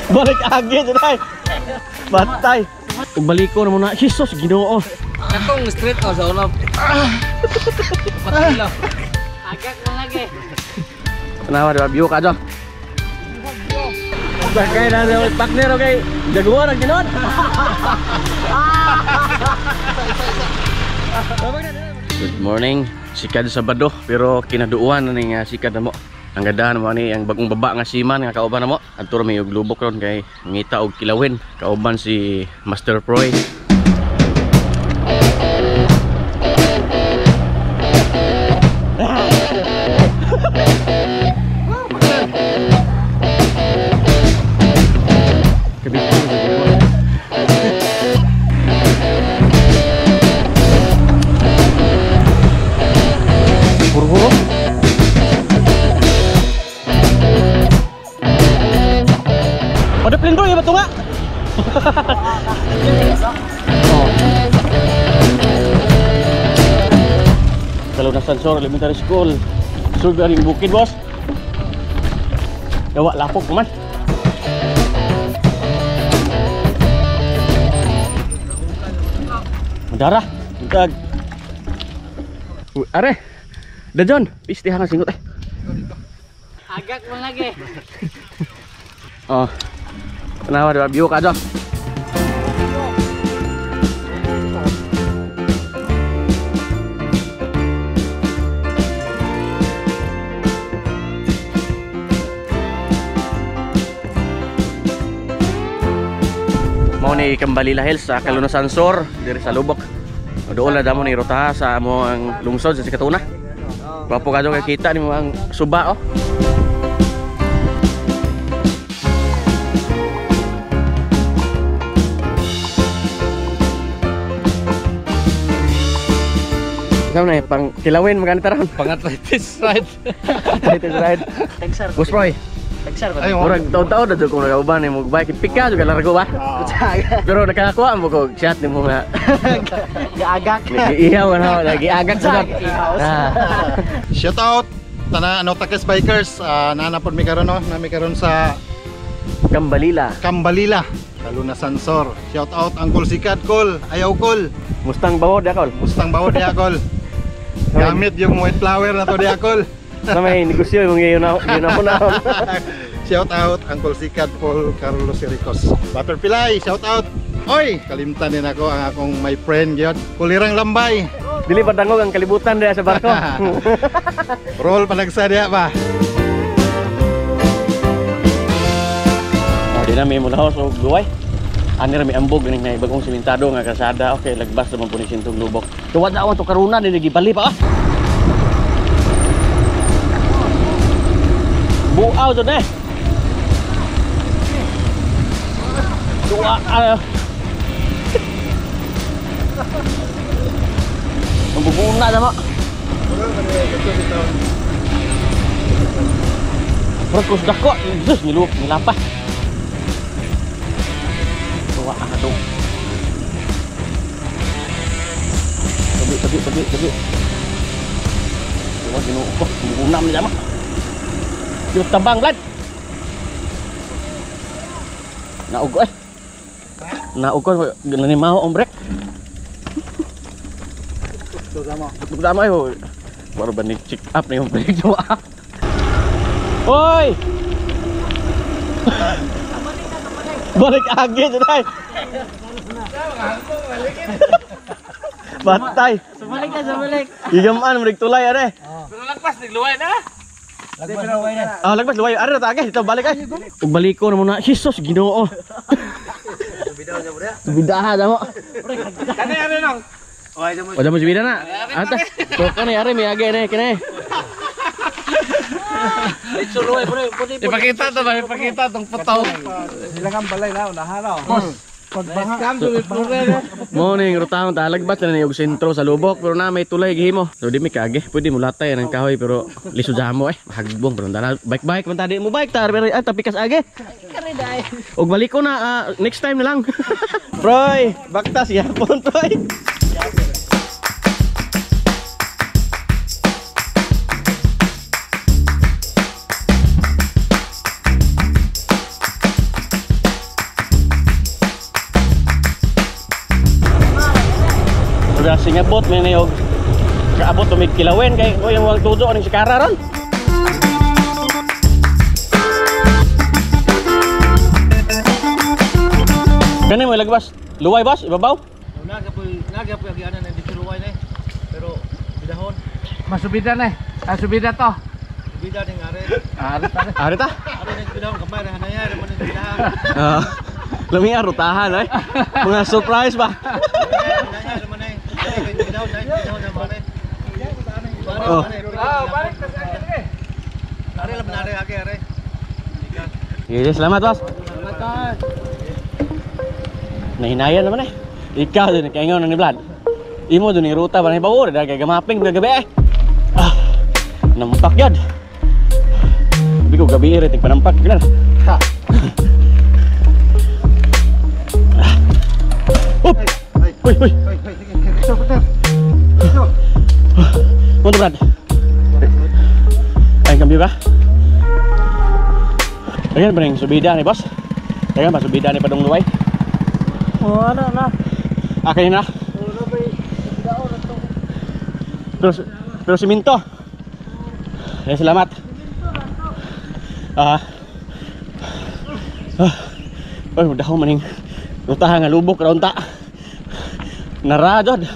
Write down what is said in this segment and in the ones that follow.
Balik agi dyan. Batay. Balik ko na muna. Jesus, Ginoo. Katong straight o sa ulap. Patilo. Agak mo lagi. Kenapa ada view ka dyan? Sakay na sa partner, okay? Jaguar ang ginon. Good morning. Sikad Sabado pero kinaduan na ning sikad na mo. Ang gadahan mo ni ang bagong baba nga siman nga kauban na mo. Adto may og lubok ron kay ngita og kilawin. Kauban si Master Proy. Ada pelindung ya betul nggak? Kalau udah sensor elementary school, sudah dari bukit bos. Bawa lapuk teman. Mendarah, udah. Are, Dajon, istirahat singgut Agak mo lagi. Oh. Kenapa ada view ka dyan? Mau ni kembali lahil sa Kalunasan Sur dari sa Lubok. Doon na damo ni rota sa mo ang lungsod sa Sikatuna. Papo ka dyan kita ni mo ang suba oh. Sama nih, pang kilawin maganitaran. Pang-athletics ride. Athletics ride. Texar. Bos Proy. Texar ko. Murag taon-taon na dyan kung nagauban ni mo bike. Pika juga largo ba? Pero nakakakuha mo ko shot ni mo nga. Agak. Nag-iihaw ano, nag-iagak sa Shout out tana ano Takes Bikers, nanapod mi karon no, nami karon sa Kambalila. Kambalila, Kalunasan Sur. Shout out Uncle Sikad Kol, ayaw Kol. Mustang bawod ya Kol. Mustang bawod ya Kol. Gamit yung white flower na to di Kol. Sa may negosyo yung yun na Shout out Uncle Sikad Paul Carlos Ricos. Butterfly, shout out. Oy, kalimtan din ako ang akong my friend gyud. Kulirang Lambay. Dili padangog ang kalibutan dia sa barko. Roll panagsa dia ba. Di na may mulahos o guway. Ani ra may ambog ning nay bagong simentado nga kasada. Okay, lagbas naman po ni Sintog Lubok. Tuwad na awan to karuna ni gibali pa. Buaw to deh. Dua Membubuna sama. Perkus dah kok, zus nyelup, nyelapah. Dua aduh. Tebi. Dua jenuh kok, membubuna ni sama. Yuk tabang lad. Naug eh. Naug ko ganani mau ombrek. Pertama yo. Baru banding check up nih ombrek coba. Oi. Balik agi dai. Batay. Sebalik. Igaman mrek tulay are. Pero lagpas nigluway na. Lagpas luway. Are ta agi, kita balik ay. Balik ko na muna. Jesus, Ginoo. Bidaha damo. Kani ano nang? Oda mo bida na. Ata. To kani are mi agi ne kene. Ituloy bro, ipakita to ba? Ipakita tong putaw. Silang balay na unahan no. Morning, rutahon ta lagbat na niyog sentro sa Lubok pero na may tulay gihimo. So di mi kage, pwede mo latay ng kahoy pero lisod mo eh. Hagbong pero dala bike man tadi mo bike tar pero tapi kas age. Kariday. Og balik ko na next time na lang. Proy, baktas ya pon Proy. Mura singabot may nayog kaabot tumig kilawin kay ko yung wag tudo ning sikara ron. Kani mo lagbas. Luway bas, ibabaw. Naga po yung ano na dito luway na eh. Pero bidahon. Masubida na eh. Subida to. Bida ning are. Ari ta? Are ning bidahon kamay ra hanaya man ning bidahan. Lami arutahan ay. Mga surprise ba? Hanaya man ay. Bidahon na man ay. Oh. Balik na sa akin. Are lang na are are. Yes, selamat bos. Selamat. Nahinayan naman eh. Ikaw din kaingon ni Vlad. Imo dun ni ruta ba ni bawor dahil kay gamaping gabi eh. Nampak yad. Sabi ko gabi rin panampak gila. Up. Hoy. Ito, partner. Ito. Mundur Vlad. Ay cambio ka. Ayan ba yung subida ni boss? Ayan ba subida ni Padong Luway? Oh, ano na. Akin na. Wala ba daon na to. Pero siminto. Eh, salamat. Ay, mudah maning rutahan nga lubok ra unta. Naradod.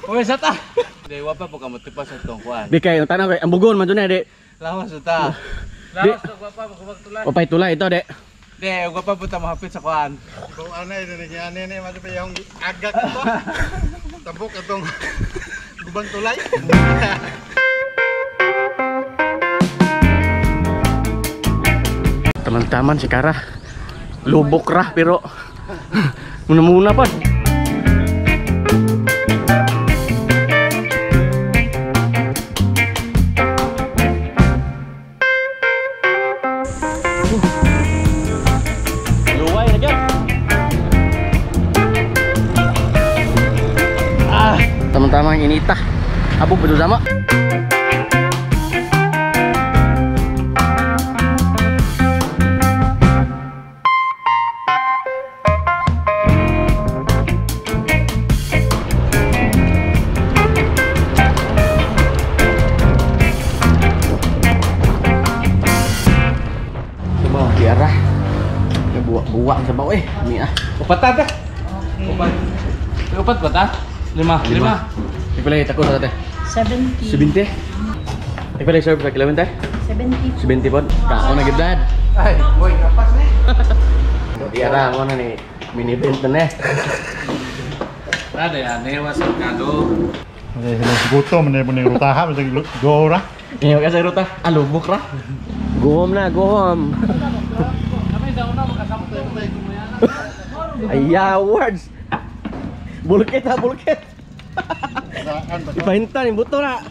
Uy sata. Di wa pa po ka motipas sa tong kuan. Di kay tanah kay ambugon man dun di. Lawas ta. Di. Lawas wa pa magtulan. Opay tulay ito di. Di, wa pa puta mahapit sa kuan. Kung ano yun, ni mati pa yung agak ito. Tabok itong gubang tulay. Teman-teman si Kara lubok rah pero muna-muna pa. Teman-teman ini tah abu betul sama. Coba biarah buak-buak sa bawah ini ah. Upat ta. Upat. Upat ba ta? Lima. Ipalay tako sa teh. 70. 70. Ipalay serve sa kilawin teh. 70. 70 pon. Kako na gidad. Ay, boy kapas ni. Di ara mo na ni mini event na eh. Ada ya, newa sa kado. Gutom, hindi mo na yung rutahan. Go ra. Iyo ka sa ruta. Lubok ra. Guhom na, guhom. Kami daw na makasama tayo tayo kumayan. Ay, words. Bulkit ha, bulkit. Ipahintan, yung buto na.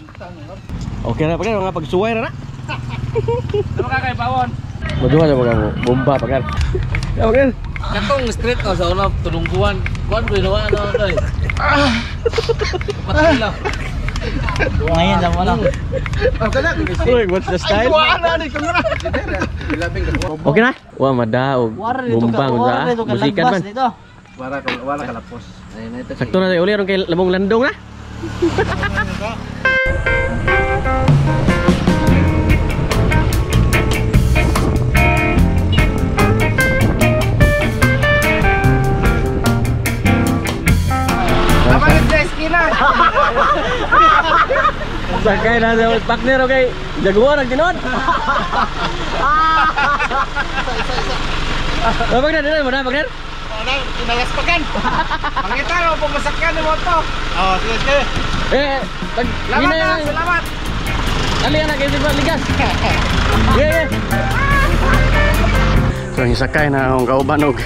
Okay na, pagar, mga pagsuway na na. Ano ka kay Bawon? Maduha na mga bomba, pagar. Pagar. Katong street ko sa una tulungkuan. Kuan ko ginawa ano doy. Matila. Ngayon sa wala. Uy, what's the style? Okay na? Wah, madaog. Bomba, muna. Musikan man. Wala kalapos. Ayun ito. Sakto na tayo uli, kay Lamong Landong na. Sakay na sa partner, okay? Jaguar ang tinod. Bagner, dito mo na, Bagner? Kinalaspakan. Pangita mo pumasakyan ni moto. Oh, sige. Salamat. Ali anak kayo sa ligas. Yeah. So yung sakay na akong kaubanog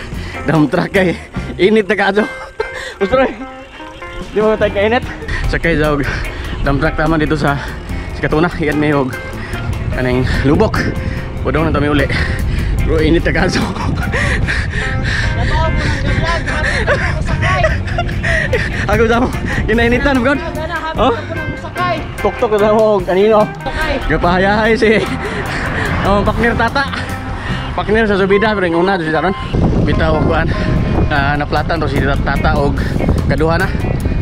dump truck kay init na kaso. Gusto rin. Di mo tayo kainit. Sakay sa dump truck naman dito sa Katuna. Iyan may hog. Kanang lubok. Pudong na kami uli. Bro, init na kaso. Ako sa mo. Kinainitan mo. Oh? Tok-tok na mo. Kanino? Kapahayahay si partner tata. Partner sa subida. Pero yung una doon si Taron. Bitaw ang kuhan. naplatan to si Tata og kaduha na.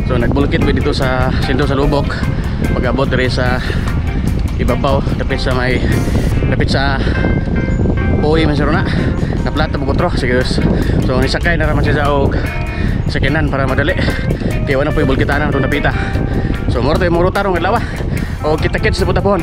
So nagbulkit mi dito sa sentro sa Lubok. Pag-abot diri sa ibabaw dapit sa Uy, masiro na. Naplata po kutro. Sige. So nisakay na raman siya og sakinan para madali. Kaya wala po yung bulkitanan itong napita. So moro tayo mong rutarong adlaw. O kita-kits sa putapon.